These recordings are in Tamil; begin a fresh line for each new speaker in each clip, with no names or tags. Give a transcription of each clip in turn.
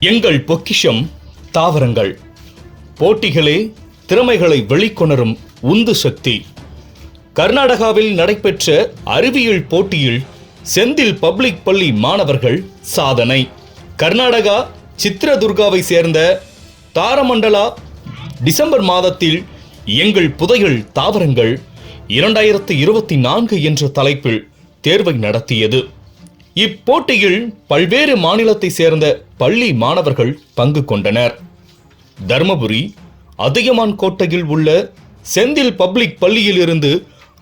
எங்கள் பொக்கிஷம் தாவரங்கள். போட்டிகளே திறமைகளை வெளிக்கொணரும் உந்து சக்தி. கர்நாடகாவில் நடைபெற்ற அறிவியல் போட்டியில் செந்தில் பப்ளிக் பள்ளி மாணவர்கள் சாதனை. கர்நாடகா சித்ரதுர்காவை சேர்ந்த தாரமண்டலா டிசம்பர் மாதத்தில் எங்கள் புதையல் தாவரங்கள் 2024 என்ற தலைப்பில் தேர்வை நடத்தியது. இப்போட்டியில் பல்வேறு மாநிலத்தை சேர்ந்த பள்ளி மாணவர்கள் பங்கு கொண்டனர். தர்மபுரி அதியமான் கோட்டையில் உள்ள செந்தில் பப்ளிக் பள்ளியில் இருந்து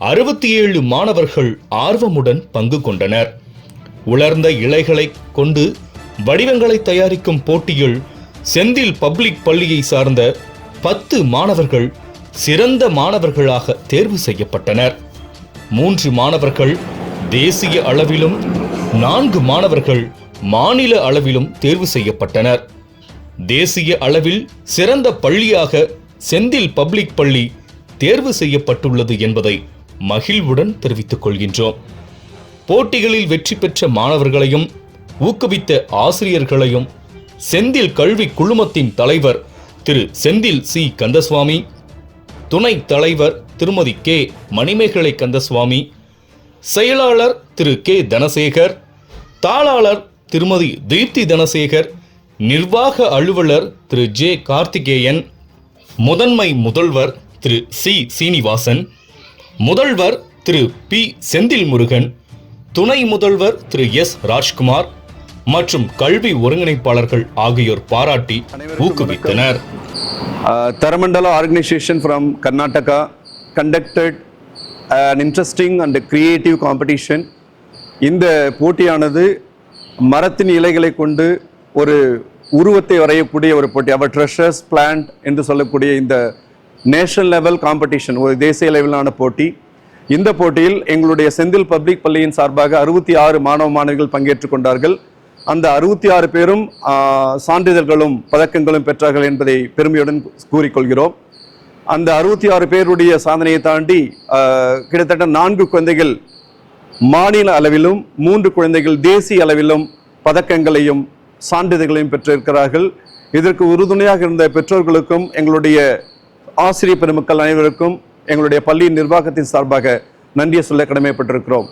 67 மாணவர்கள் ஆர்வமுடன் பங்கு கொண்டனர். உலர்ந்த இலைகளை கொண்டு வடிவங்களை தயாரிக்கும் போட்டியில் செந்தில் பப்ளிக் பள்ளியை சார்ந்த 10 மாணவர்கள் சிறந்த மாணவர்களாக தேர்வு செய்யப்பட்டனர். 3 மாணவர்கள் தேசிய அளவிலும் 4 மாணவர்கள் மாநில அளவிலும் தேர்வு செய்யப்பட்டனர். தேசிய அளவில் சிறந்த பள்ளியாக செந்தில் பப்ளிக் பள்ளி தேர்வு செய்யப்பட்டுள்ளது என்பதை மகிழ்வுடன் தெரிவித்துக் கொள்கின்றோம். போட்டிகளில் வெற்றி பெற்ற மாணவர்களையும் ஊக்குவித்த ஆசிரியர்களையும் செந்தில் கல்வி குழுமத்தின் தலைவர் திரு செந்தில் சி கந்தசுவாமி, துணைத் தலைவர் திருமதி கே மணிமேகலை கந்தசுவாமி, செயலாளர் திரு கே தனசேகர், தாளாளர் திருமதி தீப்தி தனசேகர், நிர்வாக அலுவலர் திரு ஜே கார்த்திகேயன், முதன்மை முதல்வர் திரு சி சீனிவாசன், முதல்வர் திரு பி செந்தில் முருகன், துணை முதல்வர் திரு எஸ் ராஜ்குமார் மற்றும் கல்வி ஒருங்கிணைப்பாளர்கள் ஆகியோர் பாராட்டி ஊக்குவித்தனர்.
Taramandala organization from Karnataka conducted an interesting and creative competition. இந்த போட்டியானது மரத்தின் இலைகளை கொண்டு ஒரு உருவத்தை வரையக்கூடிய ஒரு போட்டி. அவர் ட்ரெஷர்ஸ் பிளான்ட் என்று சொல்லக்கூடிய இந்த நேஷனல் லெவல் காம்படிஷன், ஒரு தேசிய அளவிலான போட்டி. இந்த போட்டியில் எங்களுடைய செந்தில் பப்ளிக் பள்ளியின் சார்பாக 66 மாணவ மாணவிகள் பங்கேற்று கொண்டார்கள். அந்த 66 பேரும் சான்றிதழ்களும் பதக்கங்களும் பெற்றார்கள் என்பதை பெருமையுடன் கூறிக்கொள்கிறோம். அந்த 66 பேருடைய சாதனையை தாண்டி கிட்டத்தட்ட 4 குழந்தைகள் மாநில அளவிலும் 3 குழந்தைகள் தேசிய அளவிலும் பதக்கங்களையும் சான்றிதழ்களையும் பெற்றிருக்கிறார்கள். இதற்கு உறுதுணையாக இருந்த பெற்றோர்களுக்கும் எங்களுடைய ஆசிரியர் பெருமக்கள் அனைவருக்கும் எங்களுடைய பள்ளியின் நிர்வாகத்தின் சார்பாக நன்றியை சொல்ல கடமைப்பட்டிருக்கிறோம்.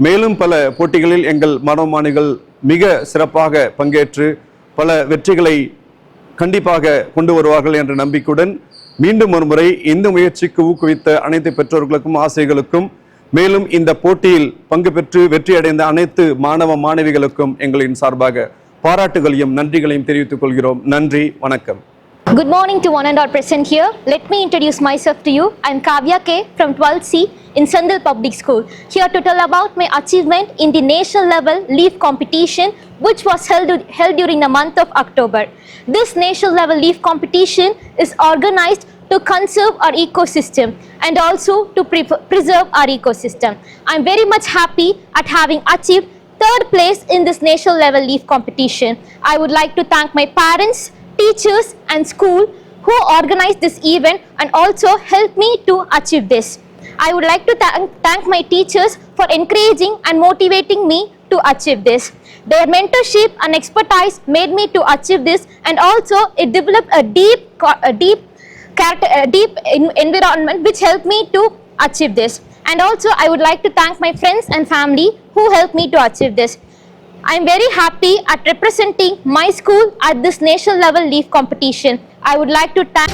மேலும் பல போட்டிகளில் எங்கள் மாணவ மாணவிகள் மிக சிறப்பாக பங்கேற்று பல வெற்றிகளை கண்டிப்பாக கொண்டு வருவார்கள் என்ற நம்பிக்கையுடன் மீண்டும் ஒரு முறை இந்த முயற்சிக்கு ஊக்குவித்த அனைத்து பெற்றோர்களுக்கும் ஆசிரியர்களுக்கும், மேலும் இந்த போட்டியில் பங்கு பெற்று வெற்றியடைந்த அனைத்து மாணவ மாணவிகளுக்கும் எங்களின் சார்பாக பாராட்டுகளையும் நன்றிகளையும் தெரிவித்துக் கொள்கிறோம். நன்றி, வணக்கம்.
Good morning to one and all present here. Let me introduce myself to you. I am Kavya K from 12C in Sandal Public School, here to tell about my achievement in the national level leaf competition which was held during the month of October. This national level leaf competition is organized to conserve our ecosystem and also to preserve our ecosystem. I am very much happy at having achieved 3rd place in this national level leaf competition. I would like to thank my parents, teachers and school who organized this event and also helped me to achieve this. I would like to thank my teachers for encouraging and motivating me to achieve this. Their mentorship and expertise made me to achieve this, and also it developed a deep environment which helped me to achieve this. And also I would like to thank my friends and family who helped me to achieve this. I am very happy at representing my school at this national level leaf competition. I would like to thank